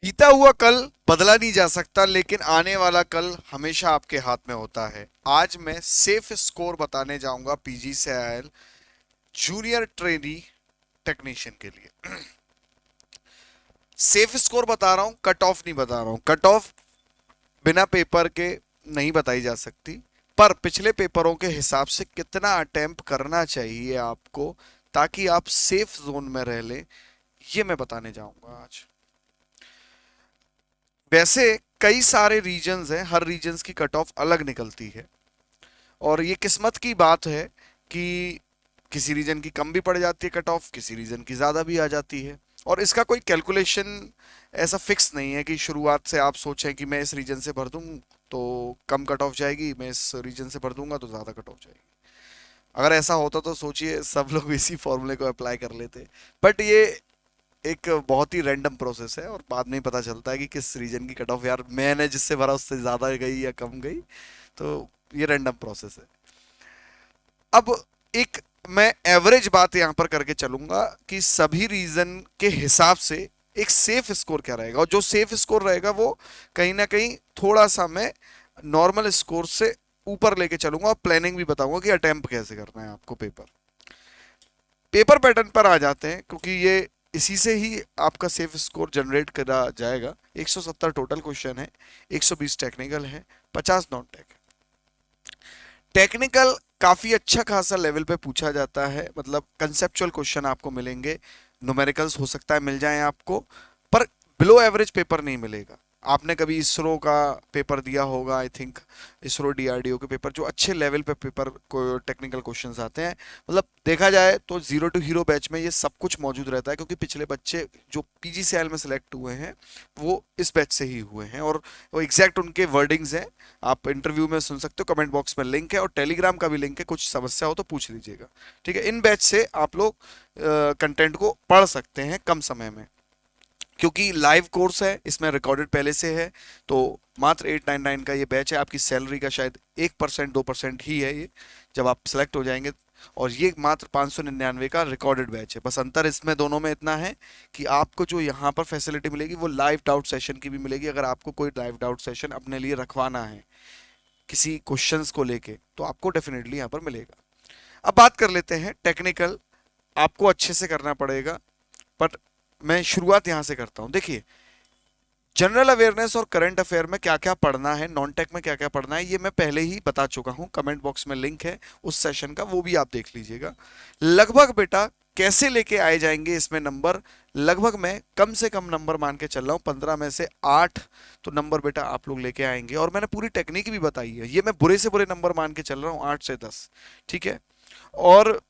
बीता हुआ कल बदला नहीं जा सकता, लेकिन आने वाला कल हमेशा आपके हाथ में होता है। आज मैं सेफ स्कोर बताने जाऊंगा पीजी से आयल जूनियर ट्रेनी टेक्नीशियन के लिए। सेफ स्कोर बता रहा हूं, कट ऑफ नहीं बता रहा हूं। कट ऑफ बिना पेपर के नहीं बताई जा सकती, पर पिछले पेपरों के हिसाब से कितना अटेम्प्ट करना चाहिए आपको ताकि आप सेफ जोन में रह लें, ये मैं बताने जाऊंगा आज। वैसे कई सारे रीजन्स हैं, हर रीजन्स की कट ऑफ अलग निकलती है, और ये किस्मत की बात है कि किसी रीजन की कम भी पड़ जाती है कट ऑफ, किसी रीजन की ज़्यादा भी आ जाती है। और इसका कोई कैलकुलेशन ऐसा फिक्स नहीं है कि शुरुआत से आप सोचें कि मैं इस रीजन से भर दूं तो कम कट ऑफ जाएगी, मैं इस रीजन से भर दूंगा तो ज़्यादा कट ऑफ जाएगी। अगर ऐसा होता तो सोचिए सब लोग इसी फॉर्मूले को अप्लाई कर लेते। बट ये एक बहुत ही रैंडम प्रोसेस है, और बाद में ही पता चलता है कि किस रीजन की कट ऑफ यार मैंने जिससे भरा उससे ज़्यादा गई या कम गई। तो ये रैंडम प्रोसेस है। अब एक मैं एवरेज बात यहां पर करके चलूंगा कि सभी रीजन के हिसाब से एक सेफ स्कोर क्या रहेगा, और जो सेफ स्कोर रहेगा वो कहीं ना कहीं थोड़ा सा मैं नॉर्मल स्कोर से ऊपर लेके चलूंगा, और प्लानिंग भी बताऊंगा कि अटेम्प्ट कैसे करना है आपको। पेपर पेपर पैटर्न पर आ जाते हैं, क्योंकि ये इसी से ही आपका सेफ स्कोर जनरेट करा जाएगा। 170 टोटल क्वेश्चन है, 120 टेक्निकल है, 50 नॉन टेक। टेक्निकल काफी अच्छा खासा लेवल पे पूछा जाता है, मतलब कंसेप्चुअल क्वेश्चन आपको मिलेंगे। न्यूमेरिकल्स हो सकता है मिल जाएं आपको, पर बिलो एवरेज पेपर नहीं मिलेगा। आपने कभी इसरो का पेपर दिया होगा, आई थिंक इसरो डीआरडीओ के पेपर, जो अच्छे लेवल पे पेपर को टेक्निकल क्वेश्चंस आते हैं। मतलब देखा जाए तो जीरो टू हीरो बैच में ये सब कुछ मौजूद रहता है, क्योंकि पिछले बच्चे जो पीजीसीएल में सिलेक्ट हुए हैं वो इस बैच से ही हुए हैं, और वो एग्जैक्ट उनके वर्डिंग्स हैं। आप इंटरव्यू में सुन सकते हो, कमेंट बॉक्स में लिंक है, और टेलीग्राम का भी लिंक है, कुछ समस्या हो तो पूछ लीजिएगा। ठीक है, इन बैच से आप लोग कंटेंट को पढ़ सकते हैं कम समय में, क्योंकि लाइव कोर्स है, इसमें रिकॉर्डेड पहले से है। तो मात्र 899 का ये बैच है, आपकी सैलरी का शायद 1% 2% ही है ये, जब आप सिलेक्ट हो जाएंगे। और ये मात्र 599 का रिकॉर्डेड बैच है। बस अंतर इसमें दोनों में इतना है कि आपको जो यहाँ पर फैसिलिटी मिलेगी वो लाइव डाउट सेशन की भी मिलेगी। अगर आपको कोई लाइव डाउट सेशन अपने लिए रखवाना है किसी क्वेश्चंस को लेके, तो आपको डेफिनेटली यहाँ पर मिलेगा। अब बात कर लेते हैं टेक्निकल। आपको अच्छे से करना पड़ेगा, पर मैं शुरुआत यहां से करता हूं। देखिए, जनरल अवेयरनेस और करंट अफेयर में क्या क्या पढ़ना है, नॉन टेक में क्या क्या पढ़ना है, ये मैं पहले ही बता चुका हूं। कमेंट बॉक्स में लिंक है उस सेशन का, वो भी आप देख लीजिएगा। लगभग बेटा कैसे लेके आए जाएंगे इसमें नंबर, लगभग मैं कम से कम नंबर मान के चल रहा हूँ 15 में से 8 तो नंबर बेटा आप लोग लेके आएंगे। और मैंने पूरी टेक्निक भी बताई है, ये मैं बुरे से बुरे नंबर मान के चल रहा हूँ 8 से 10। ठीक है, और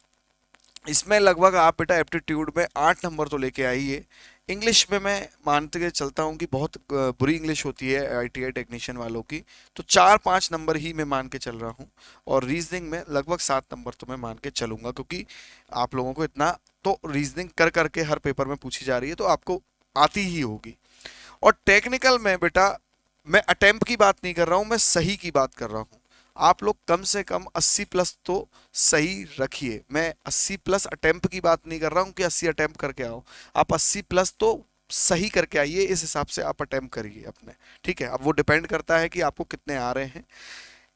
इसमें लगभग आप बेटा एप्टीट्यूड में 8 नंबर तो लेके आइए। इंग्लिश में मैं मानते के चलता हूँ कि बहुत बुरी इंग्लिश होती है आईटीआई टेक्नीशियन वालों की, तो 4-5 नंबर ही मैं मान के चल रहा हूँ। और रीजनिंग में लगभग 7 नंबर तो मैं मान के चलूंगा, क्योंकि आप लोगों को इतना तो रीजनिंग कर करके हर पेपर में पूछी जा रही है, तो आपको आती ही होगी। और टेक्निकल में बेटा मैं अटेम्प्ट की बात नहीं कर रहा हूँ, मैं सही की बात कर रहा हूँ। आप लोग कम से कम 80 प्लस तो सही रखिए। मैं 80 प्लस अटेम्प्ट की बात नहीं कर रहा हूँ कि 80 अटेम्प्ट करके आओ। आप 80 प्लस तो सही करके आइए, इस हिसाब से आप अटेम्प्ट करिए अपने। ठीक है, अब वो डिपेंड करता है कि आपको कितने आ रहे हैं।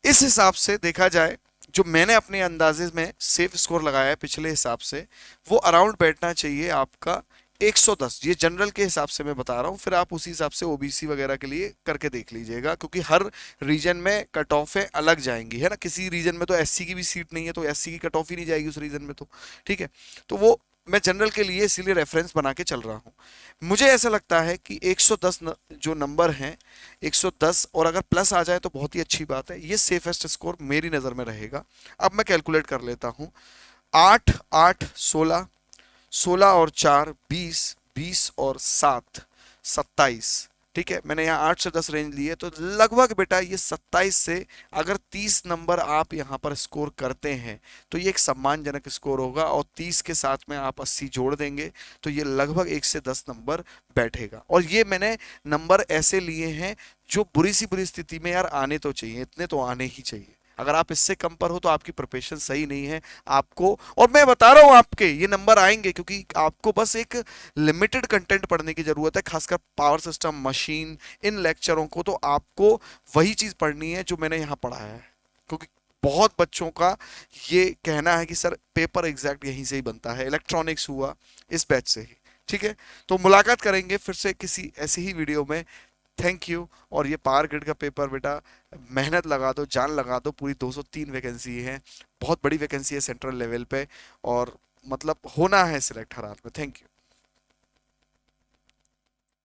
इस हिसाब से देखा जाए, जो मैंने अपने अंदाजे में सेफ स्कोर लगाया है पिछले हिसाब से, वो अराउंड बैठना चाहिए आपका 110। ये जनरल के हिसाब से मैं बता रहा हूँ, फिर आप उसी हिसाब से ओबीसी वगैरह के लिए करके देख लीजिएगा, क्योंकि हर रीजन में कट ऑफें अलग जाएंगी, है ना। किसी रीजन में तो एससी की भी सीट नहीं है, तो एससी की कट ऑफ ही नहीं जाएगी उस रीजन में, तो ठीक है। तो वो मैं जनरल के लिए इसीलिए रेफरेंस बना के चल रहा हूँ। मुझे ऐसा लगता है कि 110 जो नंबर हैं, 110 और अगर प्लस आ जाए तो बहुत ही अच्छी बात है। ये सेफेस्ट स्कोर मेरी नज़र में रहेगा। अब मैं कैलकुलेट कर लेता हूँ। 8 8 16, 16 और 4 20, 20 और 7 27। ठीक है, मैंने यहाँ 8 से 10 रेंज ली है, तो लगभग बेटा ये 27 से अगर 30 नंबर आप यहाँ पर स्कोर करते हैं तो ये एक सम्मानजनक स्कोर होगा। और 30 के साथ में आप 80 जोड़ देंगे तो ये लगभग 1 से 10 नंबर बैठेगा। और ये मैंने नंबर ऐसे लिए हैं जो बुरी सी बुरी स्थिति में यार आने तो चाहिए, इतने तो आने ही चाहिए। अगर आप इससे कम पर हो तो आपकी प्रिपरेशन सही नहीं है आपको। और मैं बता रहा हूँ आपके ये नंबर आएंगे क्योंकि आपको बस एक लिमिटेड कंटेंट पढ़ने की जरूरत है, खासकर पावर सिस्टम, मशीन, इन लेक्चरों को तो आपको वही चीज पढ़नी है जो मैंने यहाँ पढ़ाया है। क्योंकि बहुत बच्चों का ये कहना है कि सर पेपर एग्जैक्ट यहीं से ही बनता है, इलेक्ट्रॉनिक्स हुआ इस बैच से ही। ठीक है, तो मुलाकात करेंगे फिर से किसी ऐसी ही वीडियो में। Thank you. और ये पावर ग्रिड का पेपर बेटा मेहनत लगा दो, जान लगा दो, पूरी 203 वैकेंसी है, बहुत बड़ी वैकेंसी है सेंट्रल लेवल पे, और मतलब होना है सिलेक्ट हर हाल में। Thank you.